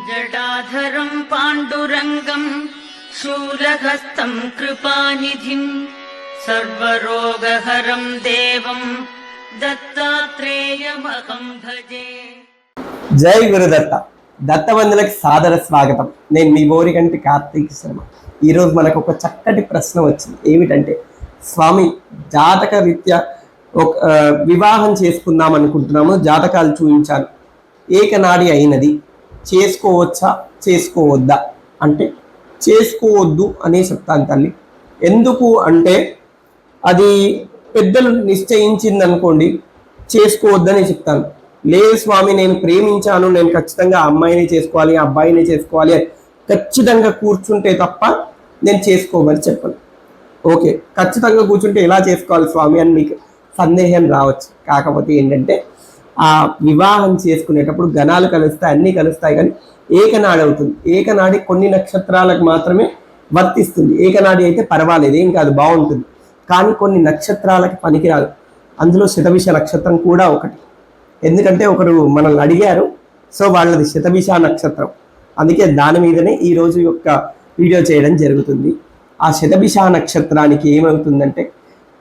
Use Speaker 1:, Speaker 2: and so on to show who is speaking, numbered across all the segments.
Speaker 1: జటాధరం పాండురంగం శూలహస్తం కృపానిధిం సర్వరోగహరం దేవం దత్తాత్రేయమహం భజే.
Speaker 2: జై గురుదత్త. దత్తవందులకు సాదర స్వాగతం. నేను మీ ఓరిగంటి కార్తీక్ శర్మ. ఈరోజు మనకు ఒక చక్కటి ప్రశ్న వచ్చింది. ఏమిటంటే, స్వామి జాతక రీత్యా ఒక వివాహం చేసుకుందాం అనుకుంటున్నాము, జాతకాలు చూపించాను, ఏకనాడి అయినది, చేసుకోవచ్చా చేసుకోవద్దా అంటే చేసుకోవద్దు అనే చెప్తాను తల్లి. ఎందుకు అంటే, అది పెద్దలు నిశ్చయించింది అనుకోండి, చేసుకోవద్దని చెప్తాను. లేదు స్వామి, నేను ప్రేమించాను, నేను ఖచ్చితంగా అమ్మాయిని చేసుకోవాలి, అబ్బాయిని చేసుకోవాలి, ఖచ్చితంగా కూర్చుంటే తప్ప నేను చేసుకోమని చెప్పను. ఓకే, ఖచ్చితంగా కూర్చుంటే ఎలా చేసుకోవాలి స్వామి అని మీకు సందేహం రావచ్చు. కాకపోతే ఏంటంటే, ఆ వివాహం చేసుకునేటప్పుడు గణాలు కలుస్తాయి, అన్నీ కలుస్తాయి, కానీ ఏకనాడి అవుతుంది. ఏకనాడి కొన్ని నక్షత్రాలకు మాత్రమే వర్తిస్తుంది. ఏకనాడి అయితే పర్వాలేదు, ఏం కాదు, బాగుంటుంది. కానీ కొన్ని నక్షత్రాలకి పనికిరాదు. అందులో శతభిష నక్షత్రం కూడా ఒకటి. ఎందుకంటే ఒకరు మనల్ని అడిగారు, సో వాళ్ళది శతభిష నక్షత్రం. అందుకే దాని మీదనే ఈరోజు యొక్క వీడియో చేయడం జరుగుతుంది. ఆ శతభిష నక్షత్రానికి ఏమవుతుందంటే,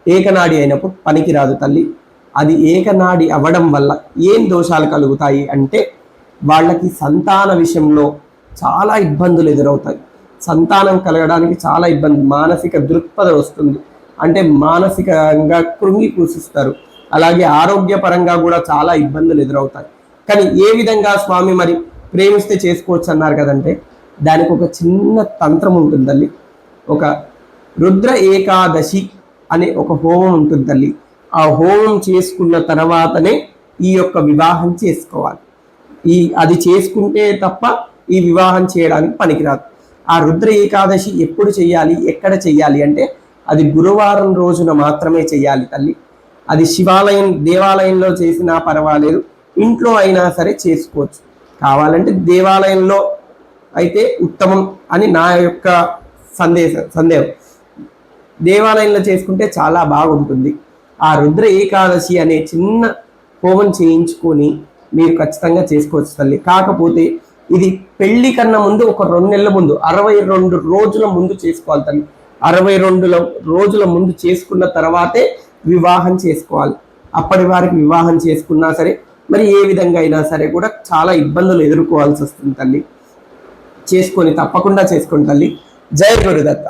Speaker 2: ఏకనాడి అయినప్పుడు పనికిరాదు తల్లి. అది ఏకనాడి అవ్వడం వల్ల ఏం దోషాలు కలుగుతాయి అంటే, వాళ్ళకి సంతాన విషయంలో చాలా ఇబ్బందులు ఎదురవుతాయి. సంతానం కలగడానికి చాలా ఇబ్బంది, మానసిక దృక్పథం వస్తుంది. అంటే మానసికంగా కృంగి కూసిస్తారు. అలాగే ఆరోగ్యపరంగా కూడా చాలా ఇబ్బందులు ఎదురవుతాయి. కానీ ఏ విధంగా స్వామి మరి ప్రేమిస్తే చేసుకోవచ్చు అన్నారు కదంటే, దానికి ఒక చిన్న తంత్రం ఉంటుంది తల్లి. ఒక రుద్ర ఏకాదశి అనే ఒక హోమం ఉంటుంది తల్లి. ఆ హోమం చేసుకున్న తర్వాతనే ఈ యొక్క వివాహం చేసుకోవాలి. అది చేసుకుంటే తప్ప ఈ వివాహం చేయడానికి పనికిరాదు. ఆ రుద్ర ఏకాదశి ఎప్పుడు చెయ్యాలి, ఎక్కడ చెయ్యాలి అంటే, అది గురువారం రోజున మాత్రమే చెయ్యాలి తల్లి. అది శివాలయం, దేవాలయంలో చేసినా పర్వాలేదు, ఇంట్లో అయినా సరే చేసుకోవచ్చు. కావాలంటే దేవాలయంలో అయితే ఉత్తమం అని నా యొక్క సందేహం. దేవాలయంలో చేసుకుంటే చాలా బాగుంటుంది. ఆ రుద్ర ఏకాదశి అనే చిన్న హోమం చేయించుకొని మీరు ఖచ్చితంగా చేసుకోవచ్చు తల్లి. కాకపోతే ఇది పెళ్లి కన్నా ముందు ఒక 2 నెలల ముందు, 62 రోజుల ముందు చేసుకోవాలి తల్లి. 62 రోజుల ముందు చేసుకున్న తర్వాతే వివాహం చేసుకోవాలి. అప్పటి వారికి వివాహం చేసుకున్నా సరే, మరి ఏ విధంగా అయినా సరే కూడా చాలా ఇబ్బందులు ఎదుర్కోవాల్సి వస్తుంది తల్లి. తప్పకుండా చేసుకోండి తల్లి. జై గురుదత్త.